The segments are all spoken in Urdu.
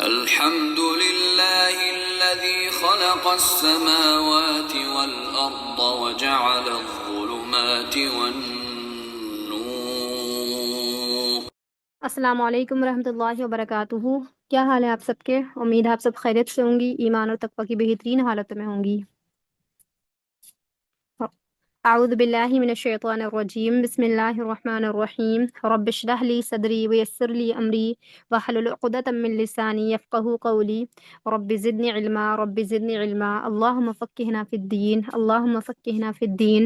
الحمد لله الذي خلق السماوات والأرض وجعل الظلمات والنور. السلام علیکم ورحمۃ اللہ وبرکاتہ۔ کیا حال ہے آپ سب کے؟ امید ہے آپ سب خیریت سے ہوں گی، ایمان اور تقوی کی بہترین حالت میں ہوں گی۔ اعوذ باللہ من الشیطان الرجیم، بسم اللہ الرحمن الرحیم۔ رب اشرح لی صدری ویسر لی امری واحلل عقدۃ من لسانی یفقہوا قولی رب زدنی علما رب زدنی علما اللہم فقہنا فی الدین اللہم فقہنا فی الدین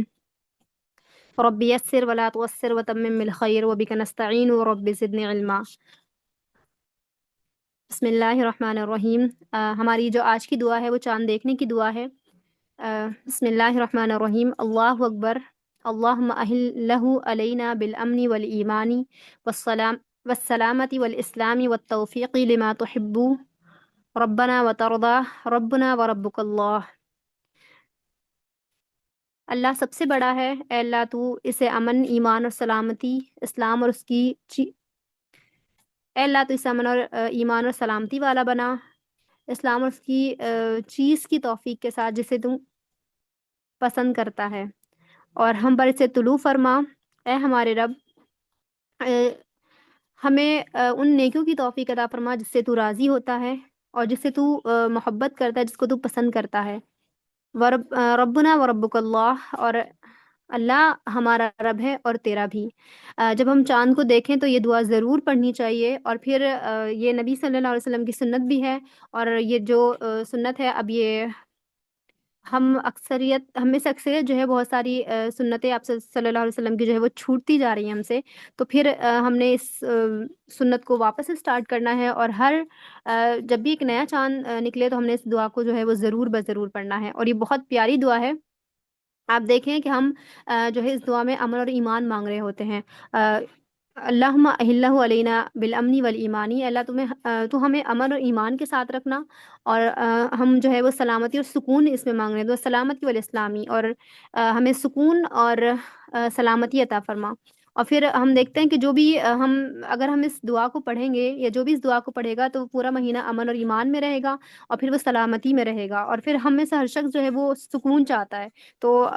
رب یسر ولا تعسر وتمم بالخیر وبک نستعین رب زدنی علما۔ بسم اللہ الرحمن الرحیم۔ ہماری جو آج کی دعا ہے وہ چاند دیکھنے کی دعا ہے۔ بسم اللہ الرحمن الرحیم۔ اللہ اکبر، اللہم اہلہ علینا بالامن والایمان والسلامت والاسلام والتوفیق لما تحب ربنا وترضى ربنا وربک اللہ۔ اللہ سب سے بڑا ہے، اے اللہ تو اسے امن، ایمان اور سلامتی، اسلام اور اس کی اے اللہ تو اسے امن اور ایمان اور سلامتی والا بنا، اسلام اور اس کی چیز کی توفیق کے ساتھ جسے تو پسند کرتا ہے، اور ہم پر اسے طلوع فرما۔ اے ہمارے رب، ہمیں ان نیکیوں کی توفیق عطا فرما جس سے تو راضی ہوتا ہے اور جس سے تو محبت کرتا ہے، جس کو تو پسند کرتا ہے۔ ربنا وربک اللہ، اور اللہ ہمارا رب ہے اور تیرا بھی۔ جب ہم چاند کو دیکھیں تو یہ دعا ضرور پڑھنی چاہیے، اور پھر یہ نبی صلی اللہ علیہ وسلم کی سنت بھی ہے، اور یہ جو سنت ہے اب یہ ہم میں سے اکثریت جو ہے بہت ساری سنتیں آپ صلی اللہ علیہ وسلم کی جو ہے وہ چھوٹتی جا رہی ہیں ہم سے، تو پھر ہم نے اس سنت کو واپس سے اسٹارٹ کرنا ہے، اور جب بھی ایک نیا چاند نکلے تو ہم نے اس دعا کو جو ہے وہ ضرور بضرور پڑھنا ہے، اور یہ بہت پیاری دعا ہے۔ آپ دیکھیں کہ ہم جو ہے اس دعا میں امن اور ایمان مانگ رہے ہوتے ہیں۔ اللہم اہلہ علینا بالامن والایمانی، اللہ تو ہمیں امن اور ایمان کے ساتھ رکھنا، اور ہم جو ہے وہ سلامتی اور سکون اس میں مانگ رہے ہیں، تو سلامتی والاسلامی، اور ہمیں سکون اور سلامتی عطا فرما۔ اور پھر ہم دیکھتے ہیں کہ جو بھی اگر ہم اس دعا کو پڑھیں گے، یا جو بھی اس دعا کو پڑھے گا، تو وہ پورا مہینہ امن اور ایمان میں رہے گا، اور پھر وہ سلامتی میں رہے گا، اور پھر ہم میں سے ہر شخص جو ہے وہ سکون چاہتا ہے۔ تو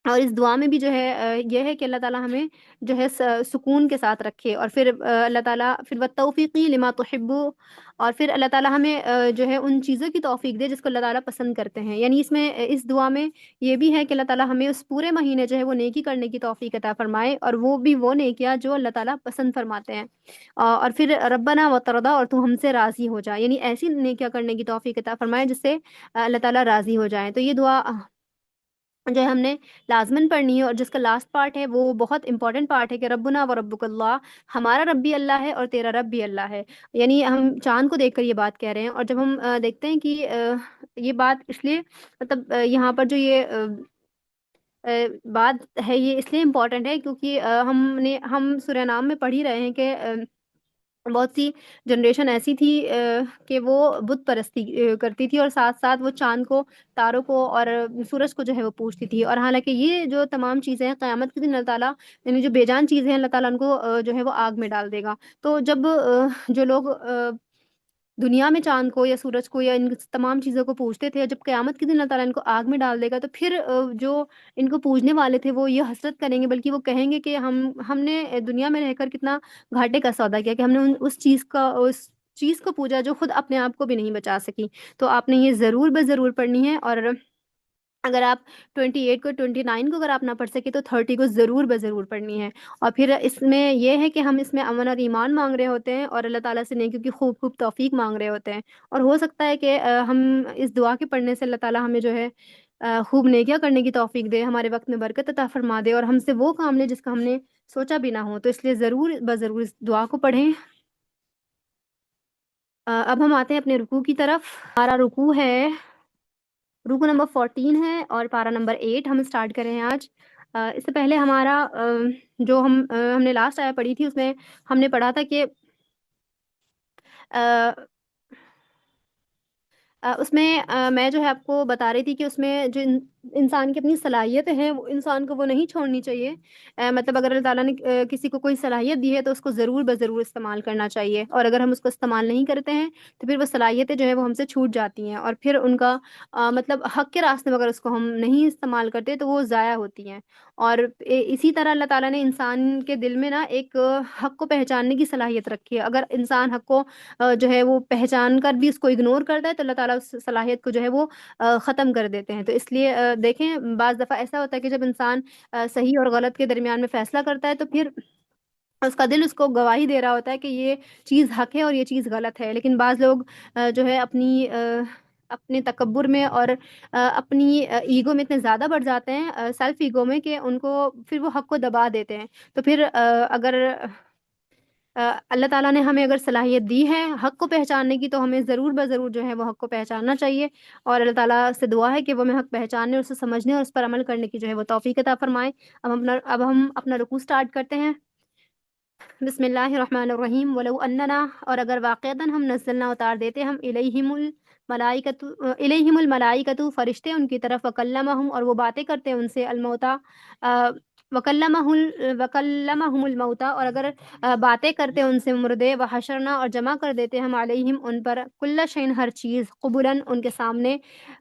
اور اس دعا میں بھی جو ہے یہ ہے کہ اللہ تعالیٰ ہمیں جو ہے سکون کے ساتھ رکھے، اور پھر اللہ تعالیٰ پھر والتوفیق لما تحب، اور پھر اللہ تعالیٰ ہمیں جو ہے ان چیزوں کی توفیق دے جس کو اللہ تعالیٰ پسند کرتے ہیں۔ یعنی اس دعا میں یہ بھی ہے کہ اللہ تعالیٰ ہمیں اس پورے مہینے جو ہے وہ نیکی کرنے کی توفیق عطا فرمائے، اور وہ نیکیاں جو اللہ تعالیٰ پسند فرماتے ہیں، اور پھر ربنا وترضى، اور تو ہم سے راضی ہو جائے، یعنی ایسی نیکیاں کرنے کی توفیق عطا فرمائے جس سے اللہ تعالیٰ راضی ہو جائیں۔ تو یہ دعا جو ہے ہم نے لازماً پڑھنی ہے، اور جس کا لاسٹ پارٹ ہے وہ بہت امپورٹنٹ پارٹ ہے کہ ربنا وربک اللہ، ہمارا رب بھی اللہ ہے اور تیرا رب بھی اللہ ہے۔ یعنی ہم چاند کو دیکھ کر یہ بات کہہ رہے ہیں، اور جب ہم دیکھتے ہیں کہ یہ بات اس لیے مطلب یہاں پر جو یہ بات ہے یہ اس لیے امپورٹنٹ ہے کیونکہ ہم سورہ نام میں پڑھ ہی رہے ہیں کہ بہت سی جنریشن ایسی تھی کہ وہ بت پرستی کرتی تھی، اور ساتھ ساتھ وہ چاند کو، تاروں کو اور سورج کو جو ہے وہ پوجتی تھی، اور حالانکہ یہ جو تمام چیزیں ہیں قیامت کے دن اللہ تعالیٰ، یعنی جو بے جان چیزیں ہیں اللہ تعالیٰ ان کو جو ہے وہ آگ میں ڈال دے گا۔ تو جب جو لوگ دنیا میں چاند کو یا سورج کو یا ان تمام چیزوں کو پوجتے تھے، جب قیامت کے دن اللہ تعالیٰ ان کو آگ میں ڈال دے گا، تو پھر جو ان کو پوجنے والے تھے وہ یہ حسرت کریں گے، بلکہ وہ کہیں گے کہ ہم نے دنیا میں رہ کر کتنا گھاٹے کا سودا کیا کہ ہم نے اس چیز کو پوجا جو خود اپنے آپ کو بھی نہیں بچا سکی۔ تو آپ نے یہ ضرور بضرور پڑھنی ہے، اور اگر آپ 28 کو 29 کو اگر آپ نہ پڑھ سکے تو 30 کو ضرور بضرور پڑھنی ہے۔ اور پھر اس میں یہ ہے کہ ہم اس میں امن اور ایمان مانگ رہے ہوتے ہیں، اور اللہ تعالیٰ سے نیکیوں کی خوب خوب توفیق مانگ رہے ہوتے ہیں، اور ہو سکتا ہے کہ ہم اس دعا کے پڑھنے سے اللہ تعالیٰ ہمیں جو ہے خوب نیکیاں کرنے کی توفیق دے، ہمارے وقت میں برکت عطا فرما دے، اور ہم سے وہ کام لے جس کا ہم نے سوچا بھی نہ ہو۔ تو اس لیے ضرور بضرور اس دعا کو پڑھیں۔ اب ہم آتے ہیں اپنے رکوع کی طرف۔ ہمارا رکوع رکوع نمبر 14 ہے، اور پارہ نمبر 8 ہم اسٹارٹ کر رہے ہیں آج۔ اس سے پہلے ہمارا جو ہم نے لاسٹ آیا پڑھی تھی، اس میں ہم نے پڑھا تھا کہ اس میں میں جو ہے آپ کو بتا رہی تھی کہ اس میں جو انسان کی اپنی صلاحیتیں ہیں وہ انسان کو وہ نہیں چھوڑنی چاہیے. مطلب اگر اللہ تعالیٰ نے کسی کو کوئی صلاحیت دی ہے تو اس کو ضرور بضرور استعمال کرنا چاہیے، اور اگر ہم اس کو استعمال نہیں کرتے ہیں تو پھر وہ صلاحیتیں جو ہے وہ ہم سے چھوٹ جاتی ہیں، اور پھر ان کا مطلب حق کے راستے میں اگر اس کو ہم نہیں استعمال کرتے تو وہ ضائع ہوتی ہیں. اور اسی طرح اللہ تعالیٰ نے انسان کے دل میں نا ایک حق کو پہچاننے کی صلاحیت رکھی ہے. اگر انسان حق کو جو ہے وہ پہچان کر بھی اس کو اگنور کرتا ہے تو اللہ تعالیٰ اس صلاحیت کو جو ہے وہ ختم کر دیتے ہیں. تو اس لیے دیکھیں بعض دفعہ ایسا ہوتا ہے کہ جب انسان صحیح اور غلط کے درمیان میں فیصلہ کرتا ہے تو پھر اس کا دل اس کو گواہی دے رہا ہوتا ہے کہ یہ چیز حق ہے اور یہ چیز غلط ہے. لیکن بعض لوگ جو ہے اپنے تکبر میں اور اپنی ایگو میں اتنے زیادہ بڑھ جاتے ہیں، سیلف ایگو میں، کہ ان کو پھر وہ حق کو دبا دیتے ہیں. تو پھر اگر اللہ تعالیٰ نے ہمیں اگر صلاحیت دی ہے حق کو پہچاننے کی تو ہمیں ضرور بضرور جو ہے وہ حق کو پہچاننا چاہیے. اور اللہ تعالیٰ سے دعا ہے کہ وہ ہمیں حق پہچاننے اور اسے سمجھنے اور اس پر عمل کرنے کی جو ہے وہ توفیق عطا فرمائے. اب ہم اپنا رکوع سٹارٹ کرتے ہیں. بسم اللہ الرحمن الرحیم. ولو اننا، اور اگر واقعتاً ہم نزلنا اتار دیتے ہم الیہم الملائکۃ فرشتے ان کی طرف، وکلمہم اور وہ باتیں کرتے ان سے، الموتا وکلمہم الموتا اور اگر باتیں کرتے ان سے مردے، وحشرنا اور جمع کر دیتے ہم علیہم ان پر، کل شیء ہر چیز، قبلاً ان کے سامنے،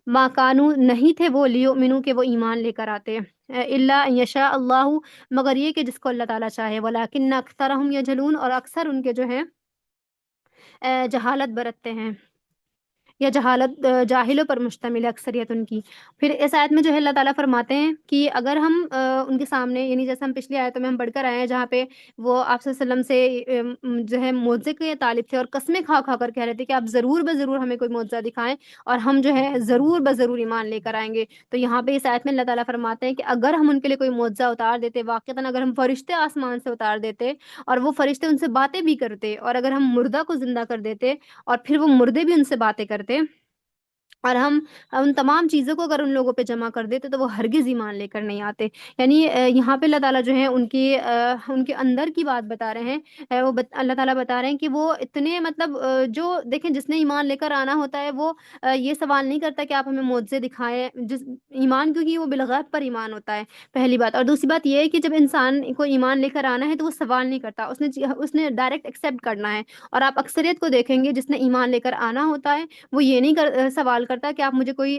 ما کانوا نہیں تھے وہ، لیؤمنوا کہ وہ ایمان لے کر آتے، الا ان یشاء اللہ مگر یہ کہ جس کو اللہ تعالیٰ چاہے، ولیکن اکثرہم یجہلون اور اکثر ان کے جو ہیں جہالت برتتے ہیں، یا جہالت جاہلوں پر مشتمل ہے اکثریت ان کی. پھر اس آیت میں جو ہے اللہ تعالیٰ فرماتے ہیں کہ اگر ہم ان کے سامنے، یعنی جیسے ہم پچھلی آیتوں میں ہم پڑھ کر آئے ہیں جہاں پہ وہ آپ صلی اللہ علیہ وسلم سے جو ہے معجزے کے طالب تھے اور قسمیں کھا کھا کر کہہ رہے تھے کہ آپ ضرور بضرور ہمیں کوئی معجزہ دکھائیں اور ہم جو ہے ضرور بضرور ایمان لے کر آئیں گے. تو یہاں پہ اس آیت میں اللہ تعالیٰ فرماتے ہیں کہ اگر ہم ان کے لیے کوئی معجزہ اتار دیتے، واقعتاً اگر ہم فرشتے آسمان سے اتار دیتے اور وہ فرشتے ان سے باتیں بھی کرتے، اور اگر ہم مردہ کو زندہ کر دیتے اور پھر وہ مردے بھی ان سے باتیں کرتے، اور ہم ان تمام چیزوں کو اگر ان لوگوں پہ جمع کر دیتے تو وہ ہرگز ایمان لے کر نہیں آتے. یعنی یہاں پہ اللہ تعالیٰ جو ہے ان کے اندر کی بات بتا رہے ہیں. اللہ تعالیٰ بتا رہے ہیں کہ وہ اتنے مطلب جو دیکھیں جس نے ایمان لے کر آنا ہوتا ہے وہ یہ سوال نہیں کرتا کہ آپ ہمیں معجزے دکھائیں، ایمان کیونکہ وہ بالغیب پر ایمان ہوتا ہے، پہلی بات. اور دوسری بات یہ ہے کہ جب انسان کو ایمان لے کر آنا ہے تو وہ سوال نہیں کرتا، اس نے ڈائریکٹ ایکسیپٹ کرنا ہے. اور آپ اکثریت کو دیکھیں گے جس نے ایمان لے کر آنا ہوتا ہے وہ یہ نہیں سوال کرتا کہ آپ مجھے کوئی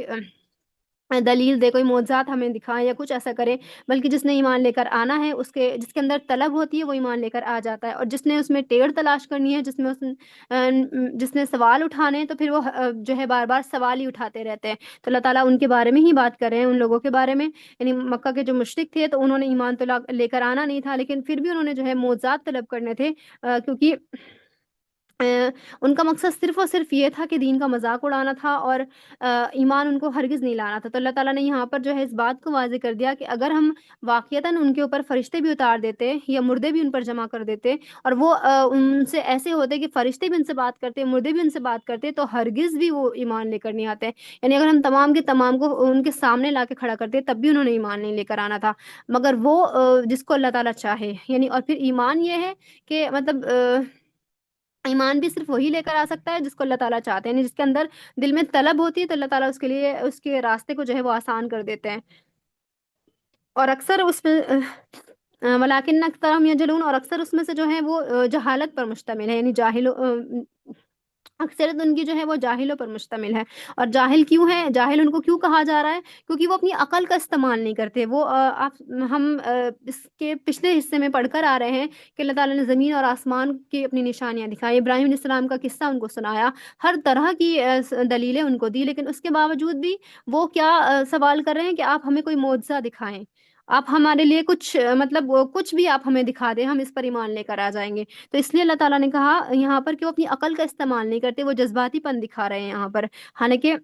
دلیل دے، کوئی معجزات ہمیں دکھائیں یا کچھ ایسا کرے، بلکہ جس نے ایمان لے کر آنا ہے جس کے اندر طلب ہوتی ہے وہ ایمان لے کر آ جاتا ہے. اور جس نے اس میں ٹیڑھ تلاش کرنی ہے، جس نے سوال اٹھانے ہیں تو پھر وہ جو ہے بار بار سوال ہی اٹھاتے رہتے ہیں. تو اللہ تعالیٰ ان کے بارے میں ہی بات کر رہے ہیں، ان لوگوں کے بارے میں. یعنی مکہ کے جو مشرک تھے تو انہوں نے ایمان تو لے کر آنا نہیں تھا، لیکن پھر بھی انہوں نے جو ہے معجزات طلب کرنے تھے، کیونکہ ان کا مقصد صرف اور صرف یہ تھا کہ دین کا مذاق اڑانا تھا اور ایمان ان کو ہرگز نہیں لانا تھا. تو اللہ تعالیٰ نے یہاں پر جو ہے اس بات کو واضح کر دیا کہ اگر ہم واقعتاً ان کے اوپر فرشتے بھی اتار دیتے یا مردے بھی ان پر جمع کر دیتے اور وہ ان سے ایسے ہوتے کہ فرشتے بھی ان سے بات کرتے، مردے بھی ان سے بات کرتے، تو ہرگز بھی وہ ایمان لے کر نہیں آتے. یعنی اگر ہم تمام کے تمام کو ان کے سامنے لا کے کھڑا کرتے تب بھی انہوں نے ایمان نہیں لے کر آنا تھا، مگر وہ جس کو اللہ تعالیٰ چاہے. یعنی اور پھر ایمان یہ ہے کہ مطلب ایمان بھی صرف وہی لے کر آ سکتا ہے جس کو اللہ تعالیٰ چاہتے ہیں، یعنی جس کے اندر دل میں طلب ہوتی ہے تو اللہ تعالیٰ اس کے لیے اس کے راستے کو جو ہے وہ آسان کر دیتے ہیں. اور اکثر اس میں ولیکن اکثرہم یجہلون اور اکثر اس میں سے جو ہے وہ جہالت پر مشتمل ہے، یعنی اکثریت ان کی جو ہے وہ جاہلوں پر مشتمل ہے. اور جاہل کیوں ہے؟ جاہل ان کو کیوں کہا جا رہا ہے؟ کیونکہ وہ اپنی عقل کا استعمال نہیں کرتے. وہ ہم اس کے پچھلے حصے میں پڑھ کر آ رہے ہیں کہ اللہ تعالیٰ نے زمین اور آسمان کی اپنی نشانیاں دکھائی، ابراہیم علیہ السلام کا قصہ ان کو سنایا، ہر طرح کی دلیلیں ان کو دی، لیکن اس کے باوجود بھی وہ کیا سوال کر رہے ہیں کہ آپ ہمیں کوئی معجزہ دکھائیں، آپ ہمارے لیے کچھ مطلب کچھ بھی آپ ہمیں دکھا دیں، ہم اس پر ایمان لے کر آ جائیں گے. تو اس لیے اللہ تعالیٰ نے کہا یہاں پر کہ وہ اپنی عقل کا استعمال نہیں کرتے، وہ جذباتی پن دکھا رہے ہیں یہاں پر. حالانکہ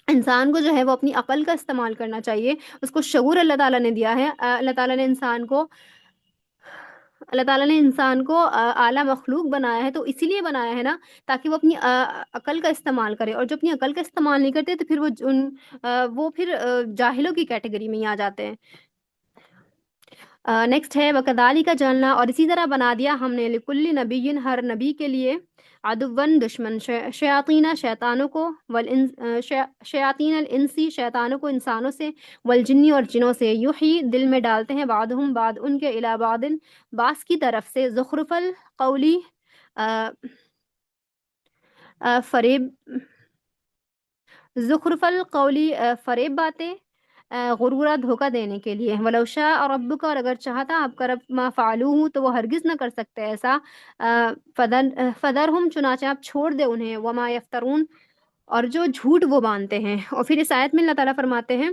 انسان کو جو ہے وہ اپنی عقل کا استعمال کرنا چاہیے، اس کو شعور اللہ تعالیٰ نے دیا ہے. اللہ تعالیٰ نے انسان کو اعلیٰ مخلوق بنایا ہے، تو اسی لیے بنایا ہے نا تاکہ وہ اپنی عقل کا استعمال کرے. اور جو اپنی عقل کا استعمال نہیں کرتے تو پھر وہ جاہلوں کی کیٹیگری میں ہی آ جاتے ہیں. نیکسٹ ہے وَكَذَلِكَ جَعَلْنَا اور اسی طرح بنا دیا ہم نے لِكُلِّ نَبِيٍّ ہر نبی کے لیے عدون دشمن، شیاطینہ شیطانوں کو، شیاطین الانسی شیطانوں کو انسانوں سے، والجنی اور جنوں سے، یوحی دل میں ڈالتے ہیں، بعضهم بعض ان کے، الی بعض بعض کی طرف سے، زخرف القولی فریب، زخرف القولی فریب باتیں، غرورہ دھوکہ دینے کے لیے، ولو شاء ربک اور اگر چاہتا آپ کا رب، ما فعلوہ تو وہ ہرگز نہ کر سکتے ایسا، فذرہم چنانچہ آپ چھوڑ دے انہیں، وما یفترون اور جو جھوٹ وہ باندھتے ہیں۔ اور پھر اس آیت میں اللہ تعالیٰ فرماتے ہیں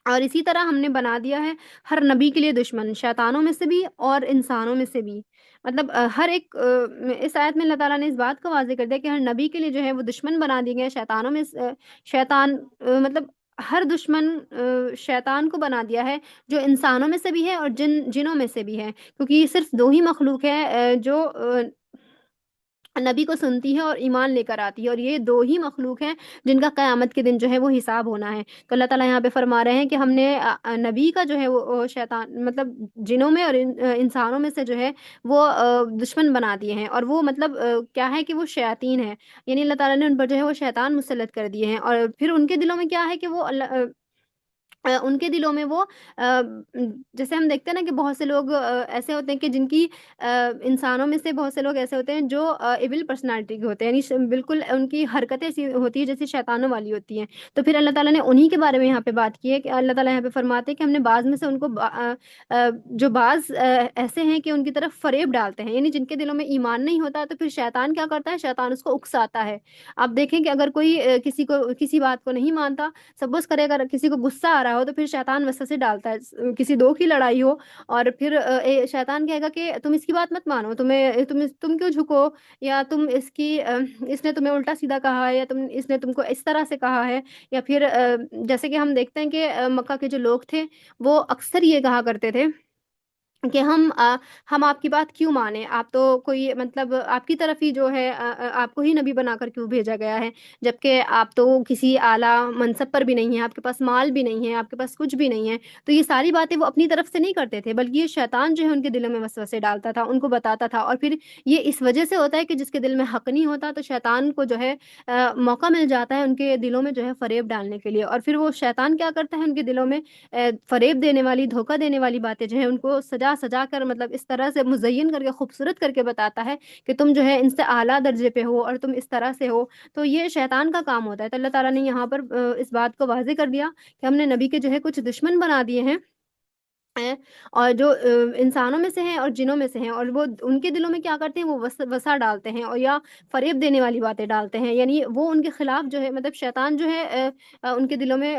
اور اسی طرح ہم نے بنا دیا ہے ہر نبی کے لیے دشمن، شیطانوں میں سے بھی اور انسانوں میں سے بھی، مطلب ہر ایک اس آیت میں اللہ تعالیٰ نے اس بات کو واضح کر دیا کہ ہر نبی کے لیے جو ہے وہ دشمن بنا دیے گئے شیطانوں میں شیطان مطلب ہر دشمن شیطان کو بنا دیا ہے، جو انسانوں میں سے بھی ہے اور جنوں میں سے بھی ہے، کیونکہ صرف دو ہی مخلوق ہے جو نبی کو سنتی ہے اور ایمان لے کر آتی ہے، اور یہ دو ہی مخلوق ہیں جن کا قیامت کے دن جو ہے وہ حساب ہونا ہے۔ تو اللہ تعالیٰ یہاں پہ فرما رہے ہیں کہ ہم نے نبی کا جو ہے وہ شیطان مطلب جنوں میں اور انسانوں میں سے جو ہے وہ دشمن بنا دیے ہیں، اور وہ مطلب کیا ہے کہ وہ شیاطین ہیں، یعنی اللہ تعالیٰ نے ان پر جو ہے وہ شیطان مسلط کر دیے ہیں، اور پھر ان کے دلوں میں کیا ہے کہ وہ ان کے دلوں میں وہ جیسے ہم دیکھتے ہیں نا کہ بہت سے لوگ ایسے ہوتے ہیں کہ جن کی انسانوں میں سے بہت سے لوگ ایسے ہوتے ہیں جو ایول پرسنالٹی کے ہوتے ہیں، یعنی بالکل ان کی حرکتیں ایسی ہوتی ہیں جیسے شیطانوں والی ہوتی ہیں۔ تو پھر اللہ تعالیٰ نے انہی کے بارے میں یہاں پہ بات کی ہے کہ اللہ تعالیٰ یہاں پہ فرماتے ہیں کہ ہم نے بعض میں سے ان کو جو بعض ایسے ہیں کہ ان کی طرف فریب ڈالتے ہیں، یعنی جن کے دلوں میں ایمان نہیں ہوتا، تو پھر شیطان کیا کرتا ہے، شیطان اس کو اکساتا ہے۔ آپ دیکھیں کہ اگر کوئی کسی بات کو نہیں مانتا، سپوز کرے اگر کسی کو غصہ آ رہا ہو تو پھر شیطان وسوسے ڈالتا ہے، کسی دو کی لڑائی ہو اور پھر شیطان کہے گا کہ تم اس کی بات مت مانو، تم کیوں جھکو، یا تم اس نے تمہیں الٹا سیدھا کہا ہے، یا اس نے تم کو اس طرح سے کہا ہے، یا پھر جیسے کہ ہم دیکھتے ہیں کہ مکہ کے جو لوگ تھے وہ اکثر یہ کہا کرتے تھے کہ ہم آپ کی بات کیوں مانیں، آپ تو کوئی مطلب آپ کی طرف ہی جو ہے آپ کو ہی نبی بنا کر کیوں بھیجا گیا ہے، جبکہ آپ تو کسی اعلیٰ منصب پر بھی نہیں ہیں، آپ کے پاس مال بھی نہیں ہے، آپ کے پاس کچھ بھی نہیں ہے۔ تو یہ ساری باتیں وہ اپنی طرف سے نہیں کرتے تھے، بلکہ یہ شیطان جو ہے ان کے دلوں میں وسوسے ڈالتا تھا، ان کو بتاتا تھا، اور پھر یہ اس وجہ سے ہوتا ہے کہ جس کے دل میں حق نہیں ہوتا تو شیطان کو جو ہے موقع مل جاتا ہے ان کے دلوں میں جو ہے فریب ڈالنے کے لیے، اور پھر وہ شیطان کیا کرتا ہے ان کے دلوں میں فریب دینے والی، دھوکہ دینے والی باتیں جو ہے ان کو سجا کر مطلب اس طرح سے مزین کر کے خوبصورت کر کے بتاتا ہے کہ تم جو ہے ان سے اعلیٰ درجے پہ ہو اور تم اس طرح سے ہو۔ تو یہ شیطان کا کام ہوتا ہے۔ تو اللہ تعالیٰ نے یہاں پر اس بات کو واضح کر دیا کہ ہم نے نبی کے جو ہے کچھ دشمن بنا دیے ہیں، اور جو انسانوں میں سے ہیں اور جنوں میں سے ہیں، اور وہ ان کے دلوں میں کیا کرتے ہیں، وہ وسا ڈالتے ہیں اور یا فریب دینے والی باتیں ڈالتے ہیں، یعنی وہ ان کے خلاف جو ہے مطلب شیطان جو ہے ان کے دلوں میں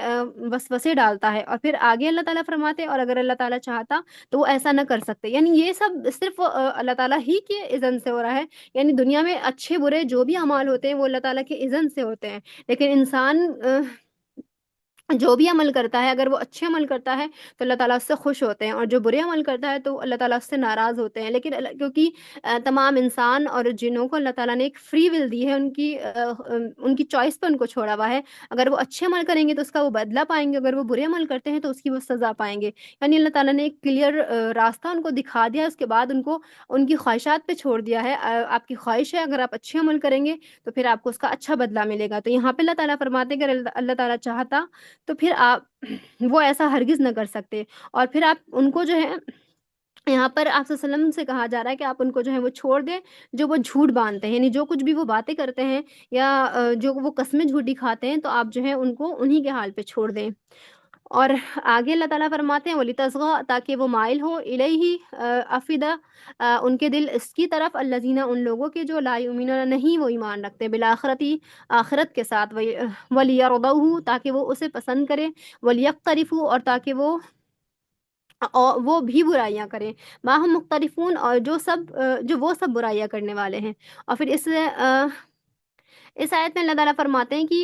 وسوسے ڈالتا ہے۔ اور پھر آگے اللہ تعالیٰ فرماتے ہیں اور اگر اللہ تعالیٰ چاہتا تو وہ ایسا نہ کر سکتے، یعنی یہ سب صرف اللہ تعالیٰ ہی کے اذن سے ہو رہا ہے، یعنی دنیا میں اچھے برے جو بھی اعمال ہوتے ہیں وہ اللہ تعالیٰ کے اذن سے ہوتے ہیں، لیکن انسان جو بھی عمل کرتا ہے اگر وہ اچھے عمل کرتا ہے تو اللہ تعالیٰ اس سے خوش ہوتے ہیں، اور جو برے عمل کرتا ہے تو اللہ تعالیٰ اس سے ناراض ہوتے ہیں۔ لیکن کیونکہ تمام انسان اور جنوں کو اللہ تعالیٰ نے ایک فری ول دی ہے، ان کی چوائس پہ ان کو چھوڑا ہوا ہے، اگر وہ اچھے عمل کریں گے تو اس کا وہ بدلہ پائیں گے، اگر وہ برے عمل کرتے ہیں تو اس کی وہ سزا پائیں گے، یعنی اللہ تعالیٰ نے ایک کلیئر راستہ ان کو دکھا دیا، اس کے بعد ان کو ان کی خواہشات پہ چھوڑ دیا ہے۔ آپ کی خواہش ہے اگر آپ اچھے عمل کریں گے تو پھر آپ کو اس کا اچھا بدلہ ملے گا۔ تو یہاں پہ اللہ تعالیٰ فرماتے ہیں کہ اگر اللہ تعالیٰ چاہتا تو پھر آپ وہ ایسا ہرگز نہ کر سکتے، اور پھر آپ ان کو جو ہے یہاں پر آپ صلی اللہ علیہ وسلم سے کہا جا رہا ہے کہ آپ ان کو جو ہے وہ چھوڑ دیں جو وہ جھوٹ باندھتے ہیں، یعنی جو کچھ بھی وہ باتیں کرتے ہیں یا جو وہ قسمیں جھوٹی کھاتے ہیں، تو آپ جو ہے ان کو انہی کے حال پہ چھوڑ دیں۔ اور آگے اللہ تعالیٰ فرماتے ہیں وَلِتَصْغَىٰ تاکہ وہ مائل ہو الیہ افئدہ ان کے دل اس کی طرف، الذین ان لوگوں کے جو لا یؤمنون نہیں وہ ایمان رکھتے، بالآخرتی آخرت کے ساتھ، وَلِيَرْضَوْهُ تاکہ وہ اسے پسند کریں، وَلْيَقْتَرِفُوا اور تاکہ وہ بھی برائیاں کریں، ماہم مختلفون اور جو وہ سب برائیاں کرنے والے ہیں۔ اور پھر اس آیت میں اللہ تعالیٰ فرماتے ہیں کہ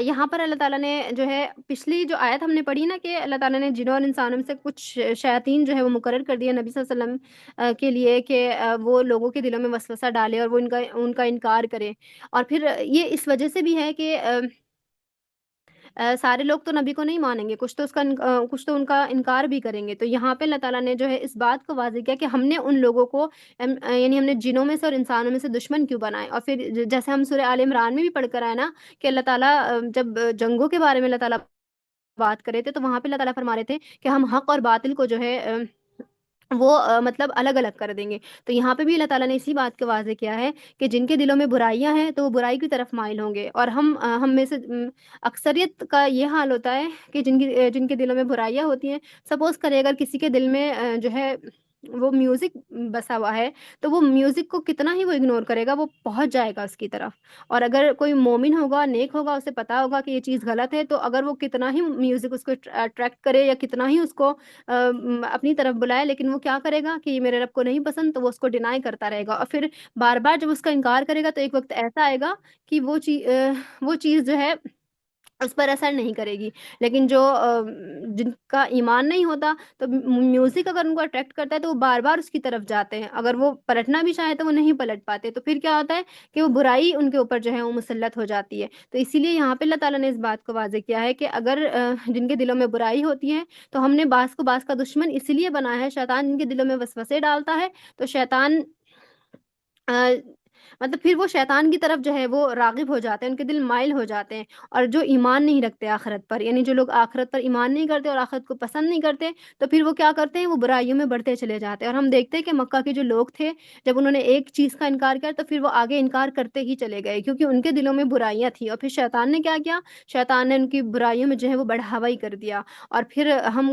یہاں پر اللہ تعالیٰ نے جو ہے پچھلی جو آیت ہم نے پڑھی نا کہ اللہ تعالیٰ نے جنوں اور انسانوں میں سے کچھ شیاطین جو ہے وہ مقرر کر دیا نبی صلی اللہ علیہ وسلم کے لیے کہ وہ لوگوں کے دلوں میں وسوسہ ڈالے اور وہ ان کا انکار کرے، اور پھر یہ اس وجہ سے بھی ہے کہ سارے لوگ تو نبی کو نہیں مانیں گے، کچھ تو انکا انکار بھی کریں گے۔ تو یہاں پہ اللہ تعالیٰ نے جو ہے اس بات کو واضح کیا کہ ہم نے ان لوگوں کو یعنی ہم نے جنوں میں سے اور انسانوں میں سے دشمن کیوں بنائے۔ اور پھر جیسے ہم سورہ آل عمران میں بھی پڑھ کر آئے نا کہ اللہ تعالیٰ جب جنگوں کے بارے میں اللہ تعالیٰ بات کر رہے تھے تو وہاں پہ اللہ تعالیٰ فرما رہے تھے کہ ہم حق اور باطل کو جو ہے وہ مطلب الگ الگ کر دیں گے۔ تو یہاں پہ بھی اللہ تعالیٰ نے اسی بات کو واضح کیا ہے کہ جن کے دلوں میں برائیاں ہیں تو وہ برائی کی طرف مائل ہوں گے، اور ہم میں سے اکثریت کا یہ حال ہوتا ہے کہ جن کے دلوں میں برائیاں ہوتی ہیں، سپوز کرے اگر کسی کے دل میں جو ہے وہ میوزک بسا ہوا ہے تو وہ میوزک کو کتنا ہی وہ اگنور کرے گا، وہ پہنچ جائے گا اس کی طرف۔ اور اگر کوئی مومن ہوگا، نیک ہوگا، اسے پتا ہوگا کہ یہ چیز غلط ہے، تو اگر وہ کتنا ہی میوزک اس کو اٹریکٹ کرے یا کتنا ہی اس کو اپنی طرف بلائے، لیکن وہ کیا کرے گا کہ یہ میرے رب کو نہیں پسند، تو وہ اس کو ڈینائی کرتا رہے گا، اور پھر بار بار جب اس کا انکار کرے گا تو ایک وقت ایسا آئے گا کہ وہ چیز جو ہے اس پر اثر نہیں کرے گی۔ لیکن جو جن کا ایمان نہیں ہوتا تو میوزک اگر ان کو اٹریکٹ کرتا ہے تو وہ بار بار اس کی طرف جاتے ہیں، اگر وہ پلٹنا بھی چاہیں تو وہ نہیں پلٹ پاتے، تو پھر کیا ہوتا ہے کہ وہ برائی ان کے اوپر جو ہے وہ مسلط ہو جاتی ہے۔ تو اسی لیے یہاں پہ اللہ تعالیٰ نے اس بات کو واضح کیا ہے کہ اگر جن کے دلوں میں برائی ہوتی ہے تو ہم نے بعض کو بعض کا دشمن اسی لیے بنایا ہے، شیطان جن کے دلوں میں وسوسے ڈالتا ہے تو شیطان مطلب پھر وہ شیطان کی طرف جو ہے وہ راغب ہو جاتے ہیں، ان کے دل مائل ہو جاتے ہیں۔ اور جو ایمان نہیں رکھتے آخرت پر، یعنی جو لوگ آخرت پر ایمان نہیں کرتے اور آخرت کو پسند نہیں کرتے، تو پھر وہ کیا کرتے ہیں، وہ برائیوں میں بڑھتے چلے جاتے ہیں۔ اور ہم دیکھتے ہیں کہ مکہ کے جو لوگ تھے، جب انہوں نے ایک چیز کا انکار کیا تو پھر وہ آگے انکار کرتے ہی چلے گئے، کیونکہ ان کے دلوں میں برائیاں تھیں۔ اور پھر شیطان نے کیا کیا، شیطان نے ان کی برائیوں میں جو ہے وہ بڑھاوا ہی کر دیا۔ اور پھر ہم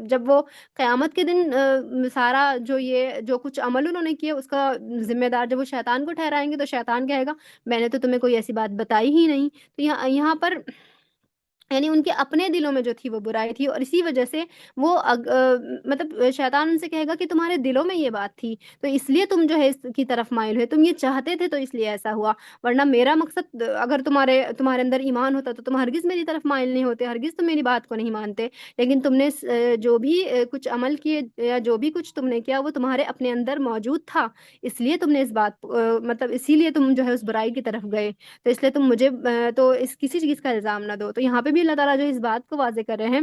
جب وہ قیامت کے دن سارا جو کچھ عمل انہوں نے کیا اس کا ذمہ دار جب وہ شیطان کو ٹھہرائیں گے تو شیطان کہے گا میں نے تو تمہیں کوئی ایسی بات بتائی ہی نہیں۔ تو یہاں پر یعنی ان کے اپنے دلوں میں جو تھی وہ برائی تھی، اور اسی وجہ سے وہ مطلب شیطان ان سے کہے گا کہ تمہارے دلوں میں یہ بات تھی تو اس لیے تم جو ہے اس کی طرف مائل ہوئے، تم یہ چاہتے تھے تو اس لیے ایسا ہوا، ورنہ میرا مقصد اگر تمہارے اندر ایمان ہوتا تو تم ہرگز میری طرف مائل نہیں ہوتے، ہرگز تم میری بات کو نہیں مانتے۔ لیکن تم نے جو بھی کچھ عمل کیے یا جو بھی کچھ تم نے کیا وہ تمہارے اپنے اندر موجود تھا، اس لیے تم نے اس بات مطلب اسی لیے تم جو ہے اس برائی کی طرف گئے، تو اس لیے تم مجھے تو اس کسی چیز کا الزام نہ دو۔ تو یہاں پہ بھی اللہ تعالیٰ جو اس بات کو واضح کر رہے ہیں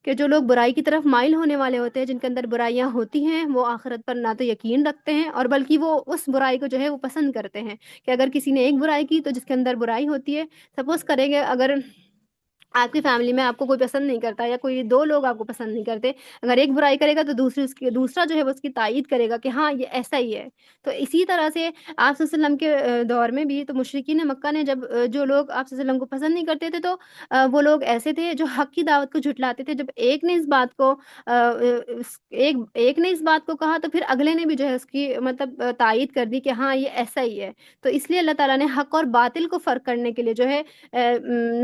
کہ جو لوگ برائی کی طرف مائل ہونے والے ہوتے ہیں، جن کے اندر برائیاں ہوتی ہیں، وہ آخرت پر نہ تو یقین رکھتے ہیں اور بلکہ وہ اس برائی کو جو ہے وہ پسند کرتے ہیں، کہ اگر کسی نے ایک برائی کی تو جس کے اندر برائی ہوتی ہے، سپوز کریں گے اگر آپ کی فیملی میں آپ کو کوئی پسند نہیں کرتا یا کوئی دو لوگ آپ کو پسند نہیں کرتے، اگر ایک برائی کرے گا تو دوسرا جو ہے وہ اس کی تائید کرے گا کہ ہاں یہ ایسا ہی ہے۔ تو اسی طرح سے آپ صلی اللہ علیہ وسلم کے دور میں بھی تو مشرکین مکہ نے جب جو لوگ آپ صلی اللہ علیہ وسلم کو پسند نہیں کرتے تھے تو وہ لوگ ایسے تھے جو حق کی دعوت کو جھٹلاتے تھے۔ جب ایک نے اس بات کو ایک نے اس بات کو کہا تو پھر اگلے نے بھی جو ہے اس کی مطلب تائید کر دی کہ ہاں یہ ایسا ہی ہے۔ تو اس لیے اللہ تعالیٰ نے حق اور باطل کو فرق کرنے کے لیے جو ہے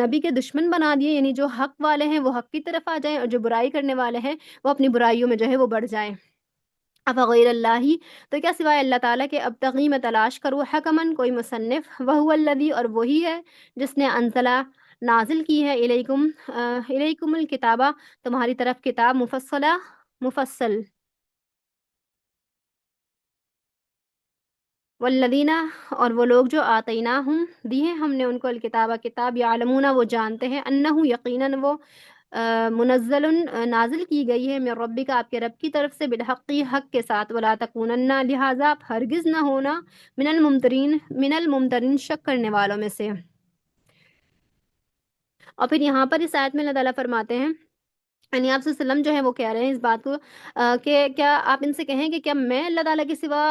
نبی کے دشمن بنا دیے، یعنی جو حق والے ہیں وہ حق کی طرف آ جائیں اور جو برائی کرنے والے ہیں وہ اپنی برائیوں میں جو ہے وہ بڑھ جائیں۔ افغیر اللہ، تو کیا سوائے اللہ تعالیٰ کے ابتغی میں تلاش کروں حکمن کوئی مصنف، وہو الذی، اور وہی ہے جس نے انزلہ نازل کی ہے الیکم الکتابہ تمہاری طرف کتاب مفصل والذین، اور وہ لوگ جو آتیناہم دی ہیں ہم نے ان کو الکتابہ کتاب، یعلمون وہ جانتے ہیں، انہ یقیناً وہ منزل نازل کی گئی ہے، من ربک آپ کے رب کی طرف سے، بالحق حق کے ساتھ، ولا تکونن لہٰذا آپ ہرگز نہ ہونا، من الممترین شک کرنے والوں میں سے۔ اور پھر یہاں پر اس آیت میں اللہ تعالیٰ فرماتے ہیں، یعنی آپ صلی اللہ علیہ وسلم جو ہے وہ کہہ رہے ہیں اس بات کو کہ کیا آپ ان سے کہیں کہ کیا میں اللہ تعالیٰ کے سوا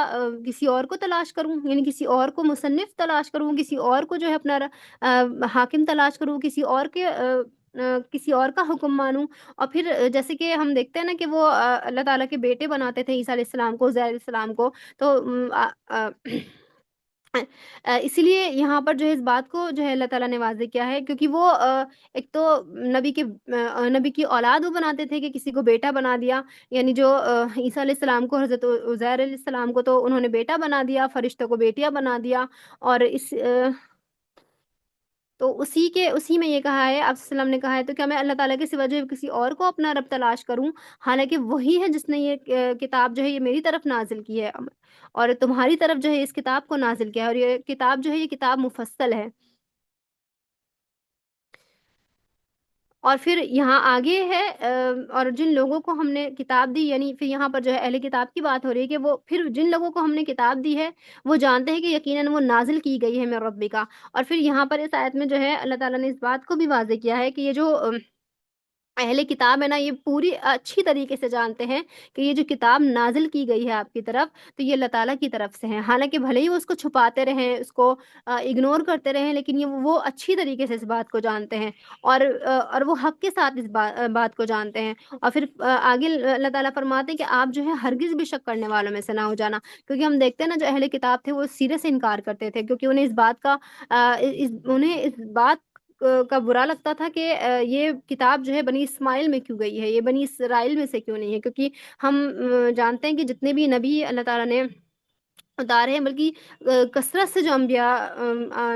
کسی اور کو تلاش کروں، یعنی کسی اور کو مصنف تلاش کروں، کسی اور کو جو ہے اپنا حاکم تلاش کروں، کسی اور کا حکم مانوں۔ اور پھر جیسے کہ ہم دیکھتے ہیں نا کہ وہ اللہ تعالیٰ کے بیٹے بناتے تھے عیسیٰ علیہ السلام کو، عزیر علیہ السلام کو، تو اسی لیے یہاں پر جو ہے اس بات کو جو ہے اللہ تعالیٰ نے واضح کیا ہے، کیونکہ وہ ایک تو نبی کی اولاد وہ بناتے تھے کہ کسی کو بیٹا بنا دیا، یعنی جو عیسیٰ علیہ السلام کو، حضرت عزیر علیہ السلام کو تو انہوں نے بیٹا بنا دیا، فرشتوں کو بیٹیاں بنا دیا، اور تو اسی میں یہ کہا ہے، آپ صلی اللہ علیہ وسلم نے کہا ہے تو کیا میں اللہ تعالیٰ کے سوا جو ہے کسی اور کو اپنا رب تلاش کروں، حالانکہ وہی ہے جس نے یہ کتاب جو ہے یہ میری طرف نازل کی ہے اور تمہاری طرف جو ہے اس کتاب کو نازل کیا ہے، اور یہ کتاب جو ہے یہ کتاب مفصل ہے۔ اور پھر یہاں آگے ہے اور جن لوگوں کو ہم نے کتاب دی، یعنی پھر یہاں پر جو ہے اہل کتاب کی بات ہو رہی ہے کہ وہ پھر جن لوگوں کو ہم نے کتاب دی ہے وہ جانتے ہیں کہ یقیناً وہ نازل کی گئی ہے من ربک کا۔ اور پھر یہاں پر اس آیت میں جو ہے اللہ تعالیٰ نے اس بات کو بھی واضح کیا ہے کہ یہ جو اہل کتاب ہے نا، یہ پوری اچھی طریقے سے جانتے ہیں کہ یہ جو کتاب نازل کی گئی ہے آپ کی طرف تو یہ اللہ تعالیٰ کی طرف سے ہے، حالانکہ بھلے ہی وہ اس کو چھپاتے رہیں، اس کو اگنور کرتے رہیں، لیکن یہ وہ اچھی طریقے سے اس بات کو جانتے ہیں اور وہ حق کے ساتھ اس بات کو جانتے ہیں۔ اور پھر آگے اللہ تعالیٰ فرماتے ہیں کہ آپ جو ہے ہرگز بھی شک کرنے والوں میں سے نہ ہو جانا، کیونکہ ہم دیکھتے ہیں نا جو اہل کتاب تھے وہ سیرے سے انکار کرتے تھے، کیونکہ انہیں اس بات کا انہیں اس بات کا برا لگتا تھا کہ یہ کتاب جو ہے بنی اسماعیل میں کیوں گئی ہے، یہ بنی اسرائیل میں سے کیوں نہیں ہے، کیونکہ ہم جانتے ہیں کہ جتنے بھی نبی اللہ تعالیٰ نے اتارے ہیں، بلکہ کثرت سے جو انبیاء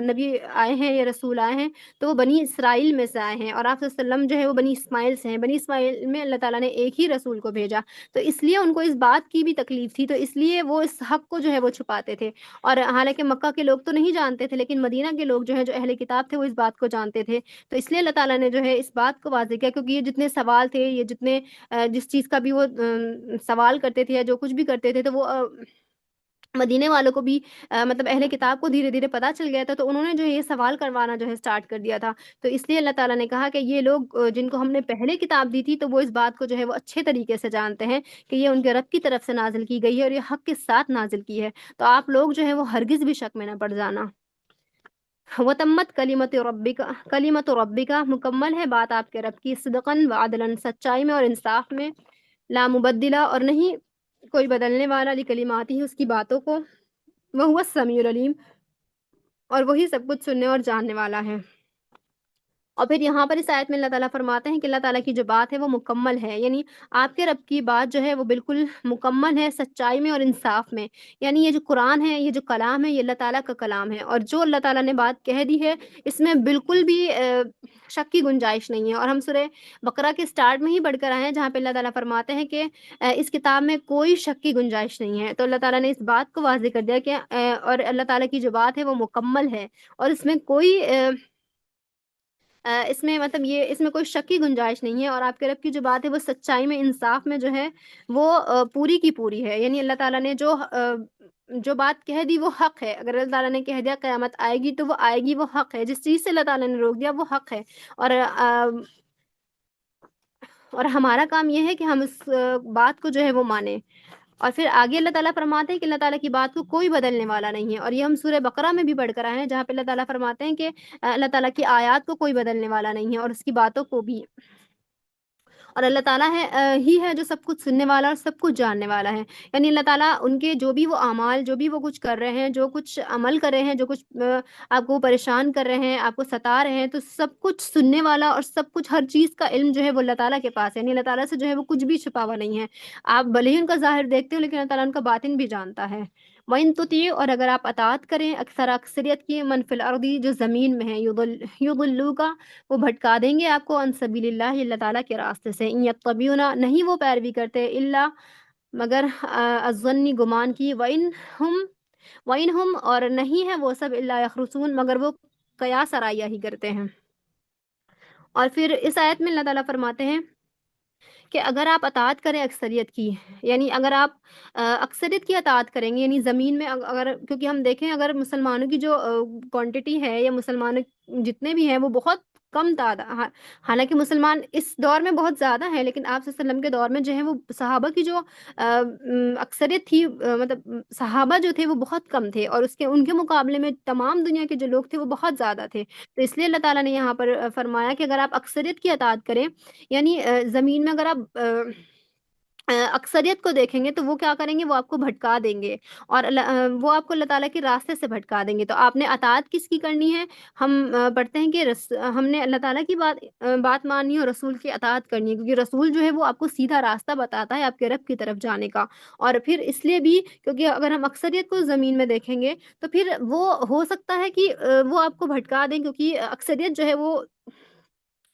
نبی آئے ہیں یا رسول آئے ہیں تو وہ بنی اسرائیل میں سے آئے ہیں، اور آپ صلی اللہ علیہ وسلم جو ہے وہ بنی اسماعیل سے ہیں۔ بنی اسماعیل میں اللہ تعالیٰ نے ایک ہی رسول کو بھیجا، تو اس لیے ان کو اس بات کی بھی تکلیف تھی، تو اس لیے وہ اس حق کو جو ہے وہ چھپاتے تھے۔ اور حالانکہ مکہ کے لوگ تو نہیں جانتے تھے، لیکن مدینہ کے لوگ جو ہیں جو اہل کتاب تھے وہ اس بات کو جانتے تھے، تو اس لیے اللہ تعالیٰ نے جو ہے اس بات کو واضح کیا، کیونکہ یہ جتنے سوال تھے، یہ جتنے جس چیز کا بھی وہ سوال کرتے تھے یا جو کچھ بھی کرتے تھے، تو وہ مدینے والوں کو بھی مطلب اہل کتاب کو دھیرے دھیرے پتہ چل گیا تھا، تو انہوں نے جو ہے یہ سوال کروانا جو ہے اسٹارٹ کر دیا تھا، تو اس لیے اللہ تعالیٰ نے کہا کہ یہ لوگ جن کو ہم نے پہلے کتاب دی تھی تو وہ اس بات کو جو ہے وہ اچھے طریقے سے جانتے ہیں کہ یہ ان کے رب کی طرف سے نازل کی گئی ہے اور یہ حق کے ساتھ نازل کی ہے، تو آپ لوگ جو ہے وہ ہرگز بھی شک میں نہ پڑ جانا۔ وتمت کلیمت ربک، مکمل ہے بات آپ کے رب کی، صدقاً وعدلاً، سچائی میں اور انصاف میں، لا مبدلہ، اور نہیں کوئی بدلنے والا، لکلمات ہی اس کی باتوں کو، وہو السمیع العلیم، اور وہی سب کچھ سننے اور جاننے والا ہے۔ اور پھر یہاں پر اس آیت میں اللہ تعالیٰ فرماتے ہیں کہ اللہ تعالیٰ کی جو بات ہے وہ مکمل ہے، یعنی آپ کے رب کی بات جو ہے وہ بالکل مکمل ہے سچائی میں اور انصاف میں، یعنی یہ جو قرآن ہے، یہ جو کلام ہے، یہ اللہ تعالیٰ کا کلام ہے، اور جو اللہ تعالیٰ نے بات کہہ دی ہے اس میں بالکل بھی شک کی گنجائش نہیں ہے۔ اور ہم سورہ بقرہ کے سٹارٹ میں ہی پڑھ کر آئے ہیں جہاں پہ اللہ تعالیٰ فرماتے ہیں کہ اس کتاب میں کوئی شک کی گنجائش نہیں ہے، تو اللہ تعالیٰ نے اس بات کو واضح کر دیا کہ اور اللہ تعالیٰ کی جو بات ہے وہ مکمل ہے، اور اس میں کوئی اس میں مطلب یہ اس میں کوئی شک کی گنجائش نہیں ہے، اور آپ کے رب کی جو بات ہے وہ سچائی میں، انصاف میں جو ہے وہ پوری کی پوری ہے، یعنی اللہ تعالیٰ نے جو بات کہہ دی وہ حق ہے، اگر اللہ تعالیٰ نے کہہ دیا قیامت آئے گی تو وہ آئے گی، وہ حق ہے، جس چیز سے اللہ تعالیٰ نے روک دیا وہ حق ہے، اور ہمارا کام یہ ہے کہ ہم اس بات کو جو ہے وہ مانیں۔ اور پھر آگے اللہ تعالیٰ فرماتے ہیں کہ اللہ تعالیٰ کی بات کو کوئی بدلنے والا نہیں ہے، اور یہ ہم سورہ بقرہ میں بھی پڑھ کر آئے ہیں جہاں پہ اللہ تعالیٰ فرماتے ہیں کہ اللہ تعالیٰ کی آیات کو کوئی بدلنے والا نہیں ہے اور اس کی باتوں کو بھی، اور اللہ تعالیٰ ہی ہے جو سب کچھ سننے والا اور سب کچھ جاننے والا ہے، یعنی اللہ تعالیٰ ان کے جو بھی وہ اعمال، جو بھی وہ کچھ کر رہے ہیں، جو کچھ عمل کر رہے ہیں، جو کچھ آپ کو پریشان کر رہے ہیں، آپ کو ستا رہے ہیں، تو سب کچھ سننے والا اور سب کچھ ہر چیز کا علم جو ہے وہ اللہ تعالیٰ کے پاس ہے، یعنی اللہ تعالیٰ سے جو ہے وہ کچھ بھی چھپا ہوا نہیں ہے، آپ بھلے ہی ان کا ظاہر دیکھتے ہو لیکن اللہ تعالیٰ ان کا باطن بھی جانتا ہے۔ وَإِن تُطِيعُوا، اور اگر آپ اطاعت کریں اکثریت کی، من فی الارض، جو زمین میں ہے، یضلوک، وہ بھٹکا دیں گے آپ کو، عن سبیل اللہ، اللہ تعالیٰ کے راستے سے، ان یتبعون، نہیں وہ پیروی کرتے، الا مگر الظن، گمان کی، وَإِن ہم اور نہیں ہے وہ سب، الا یخرصون، مگر وہ قیاس آرائیاں ہی کرتے ہیں۔ اور پھر اس آیت میں اللہ تعالیٰ فرماتے ہیں کہ اگر آپ اطاعت کریں اکثریت کی، یعنی اگر آپ اکثریت کی اطاعت کریں گے، یعنی زمین میں اگر، کیونکہ ہم دیکھیں اگر مسلمانوں کی جو کوانٹٹی ہے یا مسلمانوں جتنے بھی ہیں وہ بہت کم تعداد، حالانکہ مسلمان اس دور میں بہت زیادہ ہیں، لیکن آپ صلی اللہ علیہ وسلم کے دور میں جو ہے وہ صحابہ کی جو اکثریت تھی، مطلب صحابہ جو تھے وہ بہت کم تھے، اور ان کے مقابلے میں تمام دنیا کے جو لوگ تھے وہ بہت زیادہ تھے، تو اس لیے اللہ تعالیٰ نے یہاں پر فرمایا کہ اگر آپ اکثریت کی اطاعت کریں، یعنی زمین میں اگر آپ اکثریت کو دیکھیں گے تو وہ کیا کریں گے، وہ آپ کو بھٹکا دیں گے، اور وہ آپ کو اللہ تعالیٰ کے راستے سے بھٹکا دیں گے، تو آپ نے اطاعت کس کی کرنی ہے؟ ہم پڑھتے ہیں کہ ہم نے اللہ تعالیٰ کی بات ماننی ہے اور رسول کی اطاعت کرنی ہے، کیونکہ رسول جو ہے وہ آپ کو سیدھا راستہ بتاتا ہے آپ کے رب کی طرف جانے کا، اور پھر اس لیے بھی کیونکہ اگر ہم اکثریت کو زمین میں دیکھیں گے تو پھر وہ ہو سکتا ہے کہ وہ آپ کو بھٹکا دیں، کیونکہ اکثریت جو ہے وہ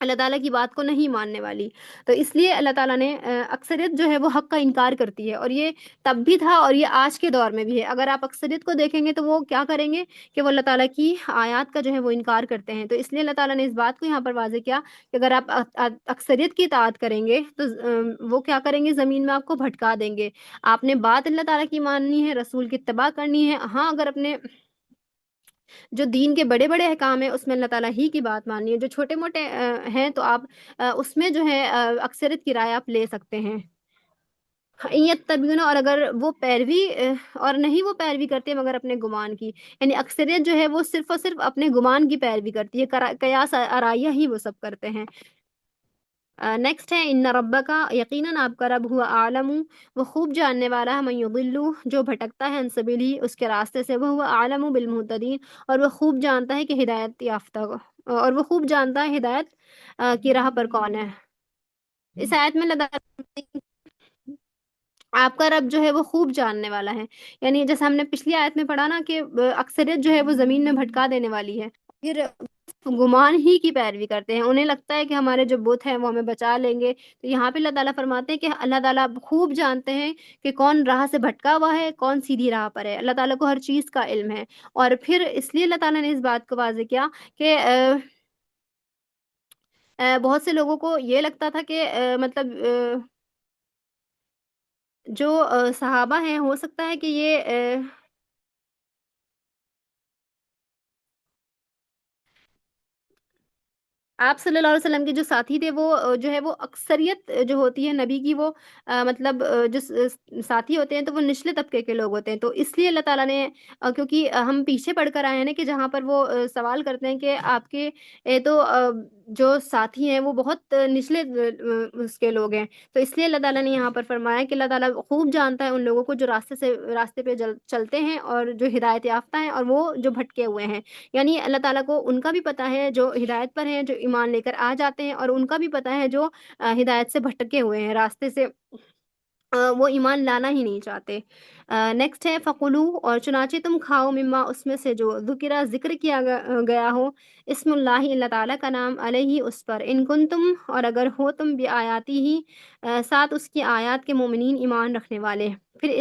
اللہ تعالیٰ کی بات کو نہیں ماننے والی. تو اس لیے اللہ تعالیٰ نے اکثریت جو ہے وہ حق کا انکار کرتی ہے، اور یہ تب بھی تھا اور یہ آج کے دور میں بھی ہے. اگر آپ اکثریت کو دیکھیں گے تو وہ کیا کریں گے کہ وہ اللہ تعالیٰ کی آیات کا جو ہے وہ انکار کرتے ہیں. تو اس لیے اللہ تعالیٰ نے اس بات کو یہاں پر واضح کیا کہ اگر آپ اکثریت کی اطاعت کریں گے تو وہ کیا کریں گے، زمین میں آپ کو بھٹکا دیں گے. آپ نے بات اللہ تعالیٰ کی ماننی ہے، رسول کی اتباع کرنی ہے. ہاں، اگر اپنے جو دین کے بڑے بڑے احکام ہیں اس میں اللہ تعالیٰ ہی کی بات ماننی ہے. جو چھوٹے موٹے ہیں تو آپ اس میں جو ہے اکثریت کی رائے آپ لے سکتے ہیں. یتبعون، اور اگر وہ پیروی اور نہیں وہ پیروی کرتے مگر اپنے گمان کی، یعنی اکثریت جو ہے وہ صرف اور صرف اپنے گمان کی پیروی کرتی ہے، قیاس آرائیہ ہی وہ سب کرتے ہیں. نیکسٹ ہے ان ربک، یقیناً آپ کا رب ہوا عالم، وہ خوب جاننے والا ہے، من یضل، جو بھٹکتا ہے، عن سبیلہ، اس کے راستے سے، وہ ہوا عالم بالمہتدین، اور وہ خوب جانتا ہے کہ ہدایت یافتہ اور وہ خوب جانتا ہے ہدایت کی راہ پر کون ہے. اس آیت میں اللہ تعالیٰ آپ کا رب جو ہے وہ خوب جاننے والا ہے، یعنی جیسے ہم نے پچھلی آیت میں پڑھا نا کہ اکثریت جو ہے وہ زمین میں بھٹکا دینے والی ہے، پھر گمان ہی کی پیروی کرتے ہیں. انہیں لگتا ہے کہ ہمارے جو بت ہیں وہ ہمیں بچا لیں گے. تو یہاں پہ اللہ تعالیٰ فرماتے ہیں کہ اللہ تعالیٰ خوب جانتے ہیں کہ کون راہ سے بھٹکا ہوا ہے، کون سیدھی راہ پر ہے. اللہ تعالیٰ کو ہر چیز کا علم ہے. اور پھر اس لیے اللہ تعالیٰ نے اس بات کو واضح کیا کہ بہت سے لوگوں کو یہ لگتا تھا کہ مطلب جو صحابہ ہیں، ہو سکتا ہے کہ یہ آپ صلی اللہ علیہ وسلم کے جو ساتھی تھے وہ جو ہے وہ اکثریت جو ہوتی ہے نبی کی، وہ مطلب جو ساتھی ہوتے ہیں تو وہ نچلے طبقے کے لوگ ہوتے ہیں. تو اس لیے اللہ تعالیٰ نے کیونکہ ہم پیچھے پڑھ کر آئے ہیں نا کہ جہاں پر وہ سوال کرتے ہیں کہ آپ کے تو جو ساتھی ہیں وہ بہت نچلے اس کے لوگ ہیں. تو اس لیے اللہ تعالیٰ نے یہاں پر فرمایا کہ اللہ تعالیٰ خوب جانتا ہے ان لوگوں کو جو راستے پہ چلتے ہیں اور جو ہدایت یافتہ ہیں، اور وہ جو بھٹکے ہوئے ہیں. یعنی اللہ تعالیٰ کو ان کا بھی پتہ ہے جو ہدایت پر ہیں، جو ایمان لے کر آ جاتے ہیں، اور ان کا بھی پتہ ہے جو ہدایت سے بھٹکے ہوئے ہیں، راستے سے وہ ایمان لانا ہی نہیں چاہتے. نیکسٹ ہے فقلو، اور چنانچہ تم کھاؤ، مما، اس میں سے، جو ذکر کیا گیا ہو، اسم اللہ، اللہ تعالیٰ کا نام، علیہ، اس پر، ان کن تم، اور اگر ہو تم، بھی آیاتی ہی، ساتھ اس کی آیات کے، مومنین، ایمان رکھنے والے. پھر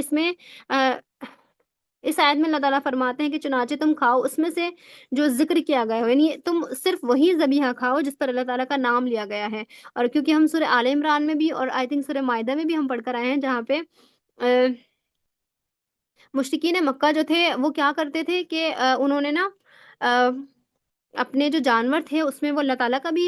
اس آیت میں اللہ تعالیٰ فرماتے ہیں کہ چنانچہ تم کھاؤ، اس میں سے جو ذکر کیا گیا ہو، یعنی تم صرف وہی ذبیحہ کھاؤ جس پر اللہ تعالیٰ کا نام لیا گیا ہے. اور کیونکہ ہم سورہ آل عمران میں بھی اور آئی تھنک سورہ مائدہ میں بھی ہم پڑھ کر آئے ہیں، جہاں پہ مشرکین مکہ جو تھے وہ کیا کرتے تھے کہ انہوں نے نا اپنے جو جانور تھے اس میں وہ اللہ تعالیٰ کا بھی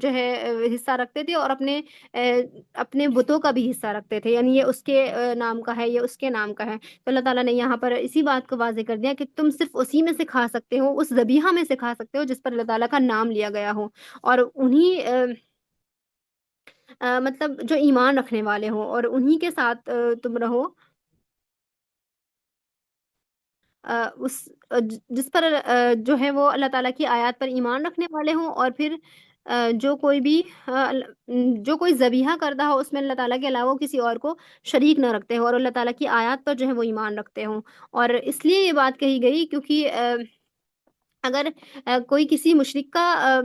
جو ہے حصہ رکھتے تھے، اور اپنے بتوں کا بھی حصہ رکھتے تھے، یعنی یہ اس کے نام کا ہے، یہ اس کے نام کا ہے. تو اللہ تعالیٰ نے یہاں پر اسی بات کو واضح کر دیا کہ تم صرف اسی میں سے کھا سکتے ہو، اس ذبیحہ میں سے کھا سکتے ہو جس پر اللہ تعالیٰ کا نام لیا گیا ہو، اور انہی مطلب جو ایمان رکھنے والے ہوں، اور انہی کے ساتھ تم رہو، اس جس پر جو ہے وہ اللہ تعالیٰ کی آیات پر ایمان رکھنے والے ہوں، اور پھر جو کوئی بھی جو کوئی ذبیحہ کرتا ہو اس میں اللہ تعالیٰ کے علاوہ کسی اور کو شریک نہ رکھتے ہوں، اور اللہ تعالیٰ کی آیات پر جو ہے وہ ایمان رکھتے ہوں. اور اس لیے یہ بات کہی گئی کیونکہ اگر کوئی کسی مشرک کا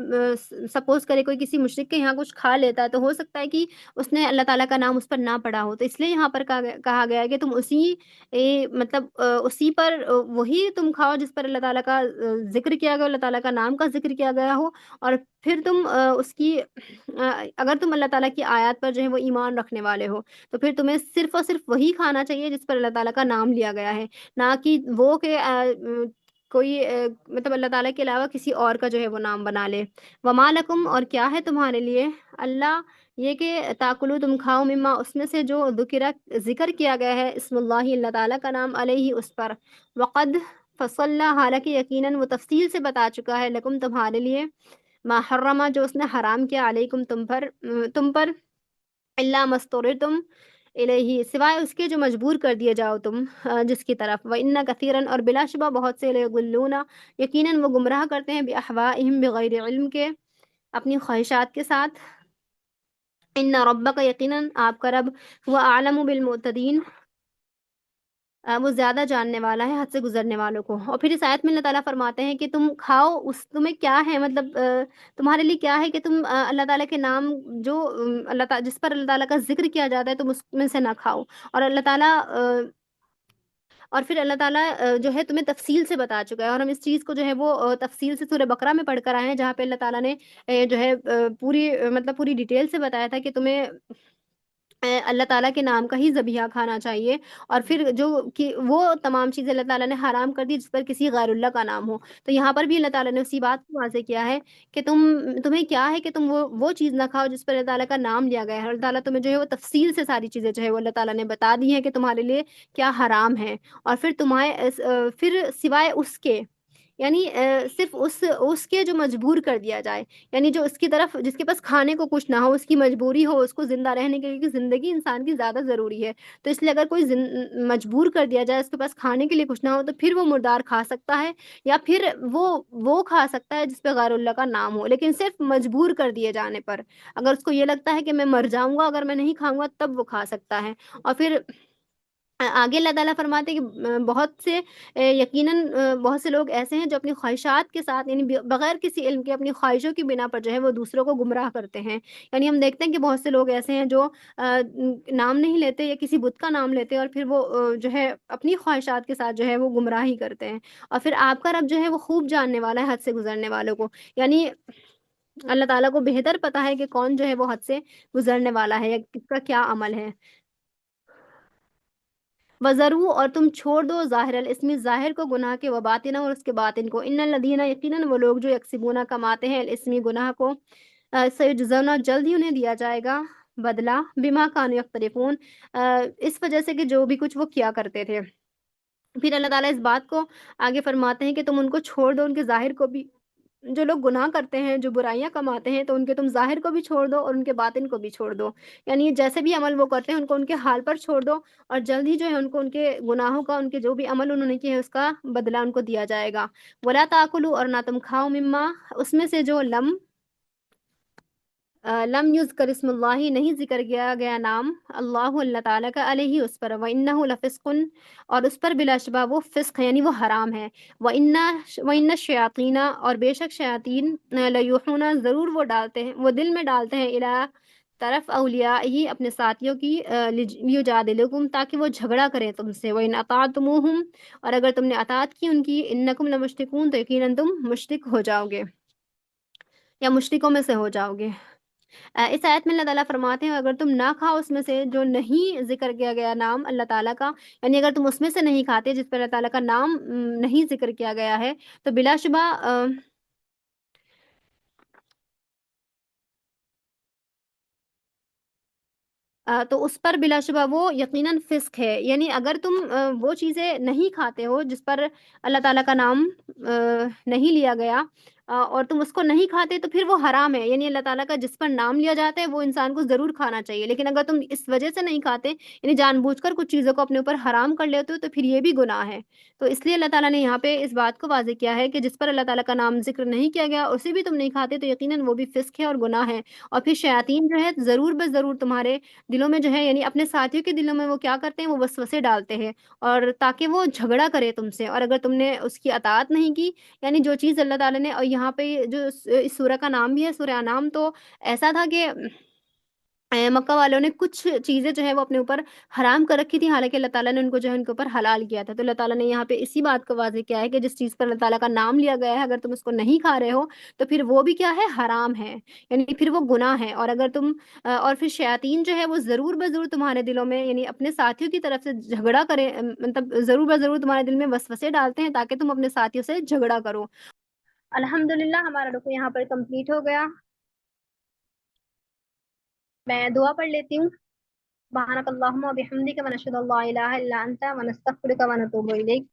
سپوز کرے، کوئی کسی مشرک کے یہاں کچھ کھا لیتا ہے تو ہو سکتا ہے کہ اس نے اللہ تعالیٰ کا نام اس پر نہ پڑھا ہو. تو اس لیے یہاں پر کہا گیا ہے کہ تم اسی مطلب اسی پر وہی تم کھاؤ جس پر اللہ تعالیٰ کا ذکر کیا گیا، اللہ تعالیٰ کا نام کا ذکر کیا گیا ہو. اور پھر تم اس کی اگر تم اللہ تعالیٰ کی آیات پر جو ہے وہ ایمان رکھنے والے ہو تو پھر تمہیں صرف اور صرف وہی کھانا چاہیے جس پر اللہ تعالیٰ کا نام لیا گیا ہے، نہ کہ وہ کہ کوئی مطلب اللہ تعالیٰ کے علاوہ کسی اور کا جو ہے وہ نام بنا لے. وما لکم، اور کیا ہے تمہارے لیے، اللہ، یہ کہ تاکلو، تم کھاؤ، مما، اس میں سے، جو ذکر کیا گیا ہے، اسم اللہ، اللہ تعالیٰ کا نام، علیہ، اس پر، وقد، فصل، حالانکہ یقیناً وہ تفصیل سے بتا چکا ہے، لکم، تمہارے لیے، ما حرمہ، جو اس نے حرام کیا، علیکم، تم پر، اللہ مستورتم الیہ، سوائے اس کے جو مجبور کر دیے جاؤ تم جس کی طرف، وَإِنَّ كَثِيرًا، اور بلا شبہ بہت سے، لَيُضِلُّونَ، یقیناً وہ گمراہ کرتے ہیں، بِأَحْوَائِهِمْ، بغیر علم کے، اپنی خواہشات کے ساتھ. ان ربک، یقیناً آپ کا رب، هو اعلم بالمعتدین، وہ زیادہ جاننے والا ہے حد سے گزرنے والوں کو۔ اور پھر اس آیت میں اللہ تعالیٰ فرماتے ہیں کہ تم کھاؤ، اس تمہیں کیا ہے، مطلب تمہارے لیے کیا ہے کہ تم اللہ تعالیٰ کے نام جو اللہ تعالیٰ جس پر اللہ تعالیٰ کا ذکر کیا جاتا ہے تم اس میں سے نہ کھاؤ۔ اور اللہ تعالیٰ اور پھر اللہ تعالیٰ جو ہے تمہیں تفصیل سے بتا چکا ہے، اور ہم اس چیز کو جو ہے وہ تفصیل سے سورہ بقرہ میں پڑھ کر آئے ہیں، جہاں پہ اللہ تعالیٰ نے جو ہے پوری مطلب پوری ڈیٹیل سے بتایا تھا کہ تمہیں اللہ تعالیٰ کے نام کا ہی ذبیحہ کھانا چاہیے، اور پھر جو کہ وہ تمام چیزیں اللہ تعالیٰ نے حرام کر دی جس پر کسی غیر اللہ کا نام ہو۔ تو یہاں پر بھی اللہ تعالیٰ نے اسی بات کو واضح کیا ہے کہ تمہیں کیا ہے کہ تم وہ چیز نہ کھاؤ جس پر اللہ تعالیٰ کا نام لیا گیا ہے۔ اللہ تعالیٰ تمہیں جو ہے وہ تفصیل سے ساری چیزیں جو ہے وہ اللہ تعالیٰ نے بتا دی ہیں کہ تمہارے لیے کیا حرام ہے، اور پھر پھر سوائے اس کے، یعنی صرف اس کے جو مجبور کر دیا جائے، یعنی جو اس کی طرف جس کے پاس کھانے کو کچھ نہ ہو، اس کی مجبوری ہو اس کو زندہ رہنے کے لیے، کیونکہ زندگی انسان کی زیادہ ضروری ہے، تو اس لیے اگر کوئی مجبور کر دیا جائے، اس کے پاس کھانے کے لیے کچھ نہ ہو، تو پھر وہ مردار کھا سکتا ہے، یا پھر وہ کھا سکتا ہے جس پہ غیر اللہ کا نام ہو، لیکن صرف مجبور کر دیے جانے پر۔ اگر اس کو یہ لگتا ہے کہ میں مر جاؤں گا اگر میں نہیں کھاؤں گا، تب وہ کھا سکتا ہے۔ اور پھر آگے اللہ تعالیٰ فرماتے ہیں کہ یقیناً بہت سے لوگ ایسے ہیں جو اپنی خواہشات کے ساتھ، یعنی بغیر کسی علم کے اپنی خواہشوں کی بنا پر جو ہے وہ دوسروں کو گمراہ کرتے ہیں۔ یعنی ہم دیکھتے ہیں کہ بہت سے لوگ ایسے ہیں جو نام نہیں لیتے یا کسی بت کا نام لیتے ہیں، اور پھر وہ جو ہے اپنی خواہشات کے ساتھ جو ہے وہ گمراہی کرتے ہیں۔ اور پھر آپ کا رب جو ہے وہ خوب جاننے والا ہے حد سے گزرنے والوں کو، یعنی اللہ تعالیٰ کو بہتر پتا ہے کہ کون جو ہے وہ حد سے گزرنے والا ہے یا کس کا کیا عمل ہے۔ وَذَرُوا، اور تم چھوڑ دو ظاہر الاسم، ظاہر کو گناہ کے، و باطنہ، اور اس کے باطن کو، ان الذین، یقیناً وہ لوگ جو یکسبون کماتے ہیں الاسم گناہ کو، سیجزون، جلد ہی انہیں دیا جائے گا بدلہ، بما کانوا یقترفون، اس وجہ سے کہ جو بھی کچھ وہ کیا کرتے تھے۔ پھر اللہ تعالیٰ اس بات کو آگے فرماتے ہیں کہ تم ان کو چھوڑ دو، ان کے ظاہر کو بھی، جو لوگ گناہ کرتے ہیں، جو برائیاں کماتے ہیں، تو ان کے تم ظاہر کو بھی چھوڑ دو اور ان کے باطن کو بھی چھوڑ دو، یعنی جیسے بھی عمل وہ کرتے ہیں ان کے حال پر چھوڑ دو، اور جلد ہی جو ہے ان کے گناہوں کا، ان کے جو بھی عمل انہوں نے کیے ہیں اس کا بدلہ ان کو دیا جائے گا۔ ولا تاکلوا، اور نہ تم کھاؤ، مما، اس میں سے جو لم یذکر اسم اللہ، نہیں ذکر کیا گیا نام اللہ تعالیٰ کا، علیہ اس پر، وَإِنَّهُ لَفِسْقٌ، اور اس پر بلا شبہ وہ فسق ہے، یعنی وہ حرام ہے، وَإِنَّ الشَّيَاطِينَ، اور بے شک شیاطین، لَیُوحُونَ، ضرور وہ ڈالتے ہیں، وہ دل میں ڈالتے ہیں، الی، طرف اولیاء ہی، اپنے ساتھیوں کی، لیجادلکم، تاکہ وہ جھگڑا کریں تم سے، وَإِنْ أَطَعْتُمُوهُمْ، اور اگر تم نے اطاعت کی ان کی، إِنَّكُمْ لَمُشْرِكُونَ، تو یقیناً تم مشرک ہو جاؤ گے یا مشرکوں میں سے ہو جاؤ گے۔ اس آیت میں اللہ تعالیٰ فرماتے ہیں اگر تم نہ کھاؤ اس میں سے جو نہیں ذکر کیا گیا نام اللہ تعالیٰ کا، یعنی اگر تم اس میں سے نہیں کھاتے جس پر اللہ تعالیٰ کا نام نہیں ذکر کیا گیا ہے، تو بلا شبہ تو اس پر بلا شبہ وہ یقیناً فسق ہے، یعنی اگر تم وہ چیزیں نہیں کھاتے ہو جس پر اللہ تعالیٰ کا نام نہیں لیا گیا، اور تم اس کو نہیں کھاتے، تو پھر وہ حرام ہے، یعنی اللہ تعالیٰ کا جس پر نام لیا جاتا ہے وہ انسان کو ضرور کھانا چاہیے، لیکن اگر تم اس وجہ سے نہیں کھاتے، یعنی جان بوجھ کر کچھ چیزوں کو اپنے اوپر حرام کر لیتے ہو، تو پھر یہ بھی گناہ ہے۔ تو اس لیے اللہ تعالیٰ نے یہاں پہ اس بات کو واضح کیا ہے کہ جس پر اللہ تعالیٰ کا نام ذکر نہیں کیا گیا اسے بھی تم نہیں کھاتے، تو یقیناً وہ بھی فسق ہے اور گناہ ہے۔ اور پھر شیاطین جو ہے ضرور بس ضرور تمہارے دلوں میں جو ہے، یعنی اپنے ساتھیوں کے دلوں میں وہ کیا کرتے ہیں، وہ وسوسے ڈالتے ہیں، اور تاکہ وہ جھگڑا کرے تم سے، اور اگر تم نے اس کی اطاعت نہیں کی، یعنی جو چیز اللہ تعالیٰ نے، اور یہاں پہ جو اس سورہ کا نام بھی ہے سورہ انعام، تو ایسا تھا کہ مکہ والوں نے کچھ چیزیں جو ہے وہ اپنے اوپر حرام کر رکھی تھی، حالانکہ اللہ تعالیٰ نے ان کو جو ہے ان کے اوپر حلال کیا تھا۔ تو اللہ تعالیٰ نے یہاں پہ اسی بات کو واضح کیا ہے کہ جس چیز پر اللہ تعالیٰ کا نام لیا گیا ہے اگر تم اس کو نہیں کھا رہے ہو، تو پھر وہ بھی کیا ہے، حرام ہے، یعنی پھر وہ گناہ ہے۔ اور اگر تم اور پھر شیاطین جو ہے وہ ضرور بضرور تمہارے دلوں میں، یعنی اپنے ساتھیوں کی طرف سے جھگڑا کرے، مطلب ضرور بضرور تمہارے دل میں وسوسے ڈالتے ہیں تاکہ تم اپنے ساتھیوں سے جھگڑا کرو۔ الحمدللہ ہمارا رکوع یہاں پر کمپلیٹ ہو گیا۔ میں دعا پڑھ لیتی ہوں۔ سبحانک اللہم و بحمدک، ونشہد ان لا الہ الا انت، ونستغفرک ونتوب الیک۔